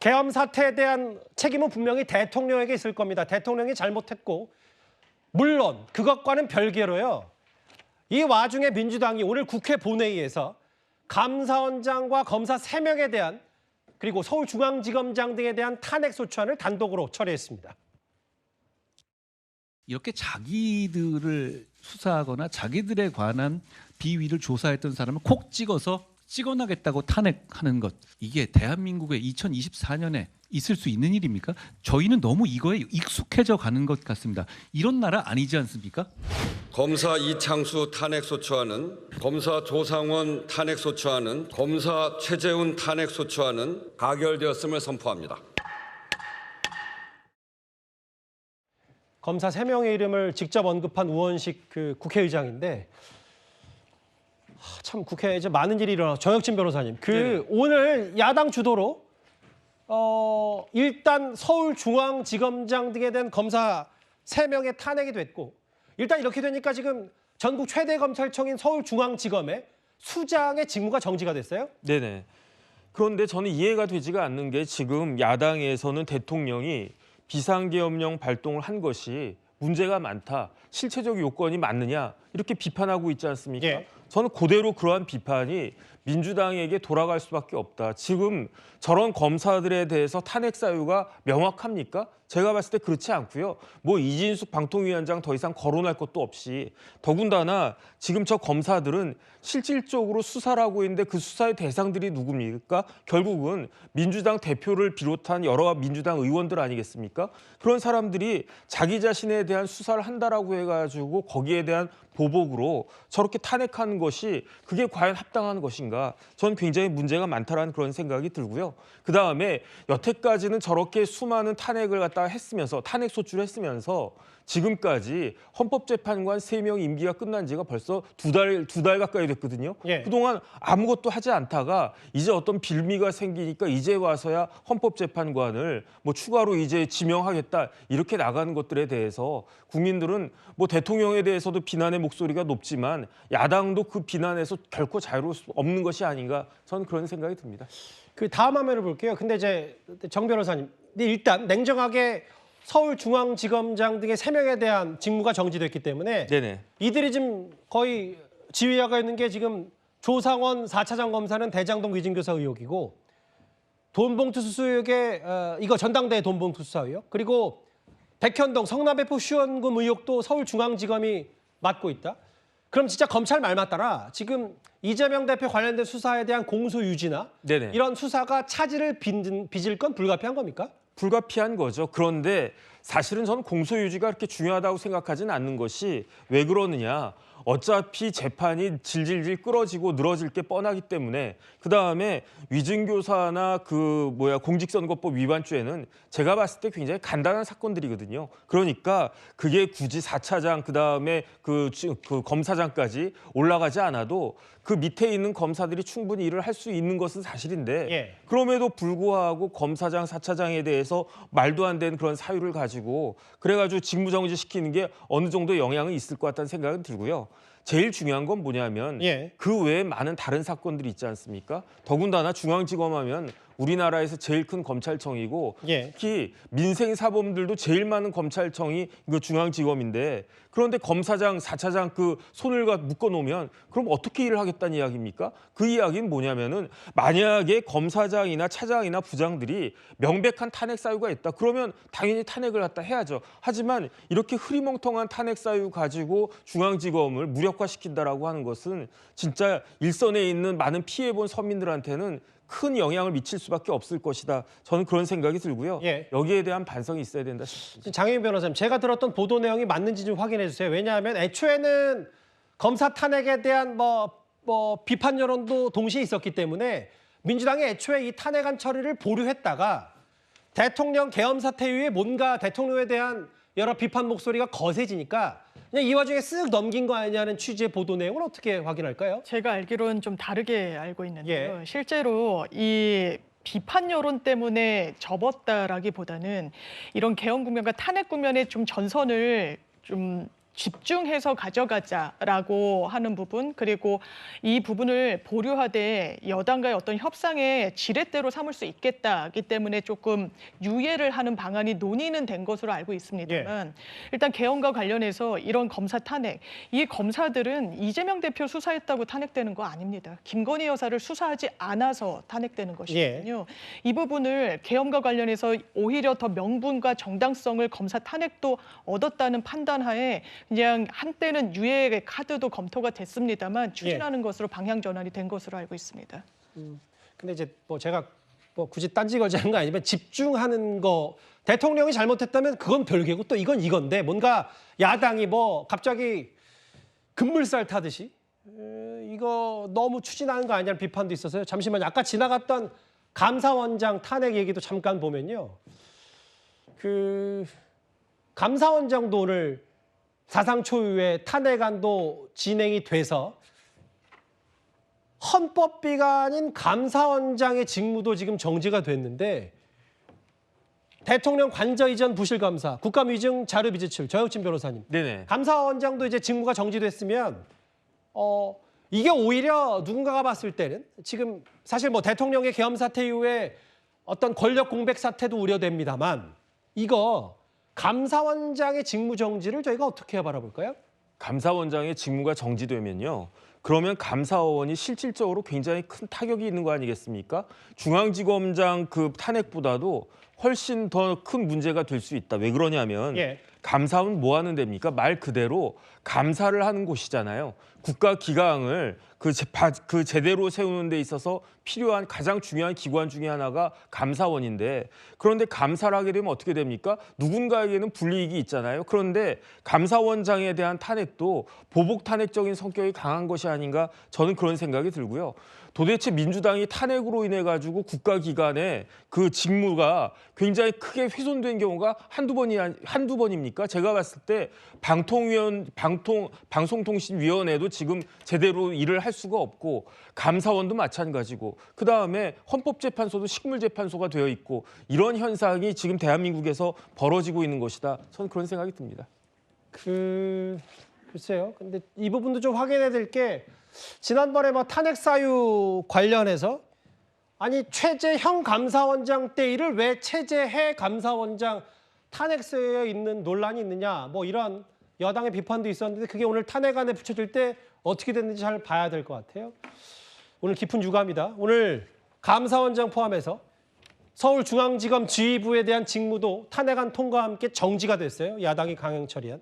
계엄 사태에 대한 책임은 분명히 대통령에게 있을 겁니다. 대통령이 잘못했고 물론 그것과는 별개로요. 이 와중에 민주당이 오늘 국회 본회의에서 감사원장과 검사 3명에 대한 그리고 서울중앙지검장 등에 대한 탄핵소추안을 단독으로 처리했습니다. 이렇게 자기들을 수사하거나 자기들에 관한 비위를 조사했던 사람을 콕 찍어나겠다고 탄핵하는 것, 이게 대한민국의 2024년에 있을 수 있는 일입니까? 저희는 너무 이거에 익숙해져 가는 것 같습니다. 이런 나라 아니지 않습니까? 검사 이창수 탄핵소추안은, 검사 조상원 탄핵소추안은, 검사 최재훈 탄핵소추안은 가결되었음을 선포합니다. 검사 3명의 이름을 직접 언급한 우원식 국회의장인데 참 국회에 이제 많은 일이 일어나. 정혁진 변호사님, 오늘 야당 주도로 일단 서울중앙지검장 등에 대한 검사 3명의 탄핵이 됐고, 일단 이렇게 되니까 지금 전국 최대 검찰청인 서울중앙지검의 수장의 직무가 정지가 됐어요? 네네. 그런데 저는 이해가 되지가 않는 게, 지금 야당에서는 대통령이 비상계엄령 발동을 한 것이 문제가 많다, 실체적 요건이 맞느냐, 이렇게 비판하고 있지 않습니까? 예. 저는 그대로 그러한 비판이 민주당에게 돌아갈 수밖에 없다. 지금 저런 검사들에 대해서 탄핵 사유가 명확합니까? 제가 봤을 때 그렇지 않고요. 뭐 이진숙 방통위원장 더 이상 거론할 것도 없이, 더군다나 지금 저 검사들은 실질적으로 수사를 하고 있는데 그 수사의 대상들이 누굽니까? 결국은 민주당 대표를 비롯한 여러 민주당 의원들 아니겠습니까? 그런 사람들이 자기 자신에 대한 수사를 한다라고 해가지고 거기에 대한 보복으로 저렇게 탄핵하는 것이 그게 과연 합당한 것인가? 저는 굉장히 문제가 많다라는 그런 생각이 들고요. 그다음에 여태까지는 저렇게 수많은 탄핵을 갖다가 했으면서, 탄핵 소추를 했으면서 지금까지 헌법재판관 3명 임기가 끝난 지가 벌써 두 달 가까이 됐거든요. 예. 그동안 아무것도 하지 않다가 이제 어떤 빌미가 생기니까 이제 와서야 헌법재판관을 뭐 추가로 이제 지명하겠다, 이렇게 나가는 것들에 대해서 국민들은 뭐 대통령에 대해서도 비난의 목소리가 높지만 야당도 그 비난에서 결코 자유로울 수 없는 것이 아닌가, 저는 그런 생각이 듭니다. 그 다음 화면을 볼게요. 근데 이제 정 변호사님, 일단 냉정하게 서울중앙지검장 등의 3명에 대한 직무가 정지됐기 때문에 네네. 이들이 지금 거의 지휘하고 있는 게, 지금 조상원 4차장 검사는 대장동 위증교사 의혹이고, 돈봉투 수수 의혹에 이거 전당대회 돈봉투 수사 의혹, 그리고 백현동 성남배포 후원금 의혹도 서울중앙지검이 맡고 있다. 그럼 진짜 검찰 말 맞따라 지금 이재명 대표 관련된 수사에 대한 공소 유지나 네네. 이런 수사가 차질을 빚을 건 불가피한 겁니까? 불가피한 거죠. 그런데 사실은 저는 공소유지가 그렇게 중요하다고 생각하지는 않는 것이, 왜 그러느냐, 어차피 재판이 질질질 끌어지고 늘어질 게 뻔하기 때문에. 그다음에 위증교사나 공직선거법 위반죄는 제가 봤을 때 굉장히 간단한 사건들이거든요. 그러니까 그게 굳이 4차장 그다음에 그 검사장까지 올라가지 않아도 그 밑에 있는 검사들이 충분히 일을 할 수 있는 것은 사실인데, 예. 그럼에도 불구하고 검사장, 4차장에 대해서 말도 안 되는 그런 사유를 가지고 그래가지고 직무정지 시키는 게 어느 정도 영향은 있을 것 같다는 생각은 들고요. 제일 중요한 건 뭐냐면 그 외에 많은 다른 사건들이 있지 않습니까? 더군다나 중앙지검 하면 우리나라에서 제일 큰 검찰청이고 특히 민생사범들도 제일 많은 검찰청이 그 중앙지검인데, 그런데 검사장, 4차장 그 손을 묶어놓으면 그럼 어떻게 일을 하겠다는 이야기입니까? 그 이야기는 뭐냐면은, 만약에 검사장이나 차장이나 부장들이 명백한 탄핵 사유가 있다, 그러면 당연히 탄핵을 갖다 해야죠. 하지만 이렇게 흐리멍텅한 탄핵 사유 가지고 중앙지검을 무력화시킨다라고 하는 것은 진짜 일선에 있는 많은 피해본 서민들한테는 큰 영향을 미칠 수밖에 없을 것이다. 저는 그런 생각이 들고요. 여기에 대한 반성이 있어야 된다 싶습니다. 장혜인 변호사님, 제가 들었던 보도 내용이 맞는지 좀 확인해 주세요. 왜냐하면 애초에는 검사 탄핵에 대한 비판 여론도 동시에 있었기 때문에 민주당이 애초에 이 탄핵안 처리를 보류했다가 대통령 계엄 사태 이후에 뭔가 대통령에 대한 여러 비판 목소리가 거세지니까 그냥 이 와중에 쓱 넘긴 거 아니냐는 취지의 보도 내용을 어떻게 확인할까요? 제가 알기로는 좀 다르게 알고 있는데요. 실제로 이 비판 여론 때문에 접었다라기보다는 이런 계엄 국면과 탄핵 국면의 좀 전선을 좀 집중해서 가져가자라고 하는 부분, 그리고 이 부분을 보류하되 여당과의 어떤 협상의 지렛대로 삼을 수 있겠다기 때문에 조금 유예를 하는 방안이 논의는 된 것으로 알고 있습니다만 일단 개헌과 관련해서 이런 검사 탄핵, 이 검사들은 이재명 대표 수사했다고 탄핵되는 거 아닙니다. 김건희 여사를 수사하지 않아서 탄핵되는 것이거든요. 이 부분을 개헌과 관련해서 오히려 더 명분과 정당성을 검사 탄핵도 얻었다는 판단하에 그냥 한때는 유예의 카드도 검토가 됐습니다만 추진하는 것으로 방향 전환이 된 것으로 알고 있습니다. 근데 이제 뭐 제가 뭐 굳이 딴지거지하는 거 아니면 집중하는 거 대통령이 잘못했다면 그건 별개고 또 이건 이건데 뭔가 야당이 뭐 갑자기 급물살 타듯이 이거 너무 추진하는 거 아니냐는 비판도 있어서요. 잠시만요. 아까 지나갔던 감사원장 탄핵 얘기도 잠깐 보면요. 그 감사원장도 오늘 사상 초유의 탄핵안도 진행이 돼서 헌법비관인 감사원장의 직무도 지금 정지가 됐는데 대통령 관저 이전 부실감사, 국감위증 자료비제출, 저혁진 변호사님. 네네. 감사원장도 이제 직무가 정지됐으면 이게 오히려 누군가가 봤을 때는 지금 사실 뭐 대통령의 계엄 사태 이후에 어떤 권력 공백 사태도 우려됩니다만 이거 감사원장의 직무 정지를 저희가 어떻게 바라볼까요? 감사원장의 직무가 정지되면요. 그러면 감사원이 실질적으로 굉장히 큰 타격이 있는 거 아니겠습니까? 중앙지검장 그 탄핵보다도 훨씬 더 큰 문제가 될 수 있다. 왜 그러냐면 감사원 뭐 하는 데입니까? 말 그대로 감사를 하는 곳이잖아요. 국가 기강을 그 제대로 세우는 데 있어서 필요한 가장 중요한 기관 중에 하나가 감사원인데 그런데 감사를 하게 되면 어떻게 됩니까? 누군가에게는 불이익이 있잖아요. 그런데 감사원장에 대한 탄핵도 보복 탄핵적인 성격이 강한 것이 아닌가 저는 그런 생각이 들고요. 도대체 민주당이 탄핵으로 인해 가지고 국가기관의 그 직무가 굉장히 크게 훼손된 경우가 한두 번입니까? 제가 봤을 때 방송통신위원회도 지금 제대로 일을 할 수가 없고 감사원도 마찬가지고 그다음에 헌법재판소도 식물재판소가 되어 있고 이런 현상이 지금 대한민국에서 벌어지고 있는 것이다. 저는 그런 생각이 듭니다. 글쎄요. 근데 이 부분도 좀 확인해야 될 게 지난번에 뭐 탄핵 사유 관련해서 아니 최재형 감사원장 때 일을 왜 최재해 감사원장 탄핵서에 있는 논란이 있느냐 뭐 이런 여당의 비판도 있었는데 그게 오늘 탄핵안에 붙여질 때 어떻게 됐는지 잘 봐야 될 것 같아요. 오늘 깊은 유감이다. 오늘 감사원장 포함해서 서울중앙지검 지휘부에 대한 직무도 탄핵안 통과와 함께 정지가 됐어요. 야당이 강행 처리한.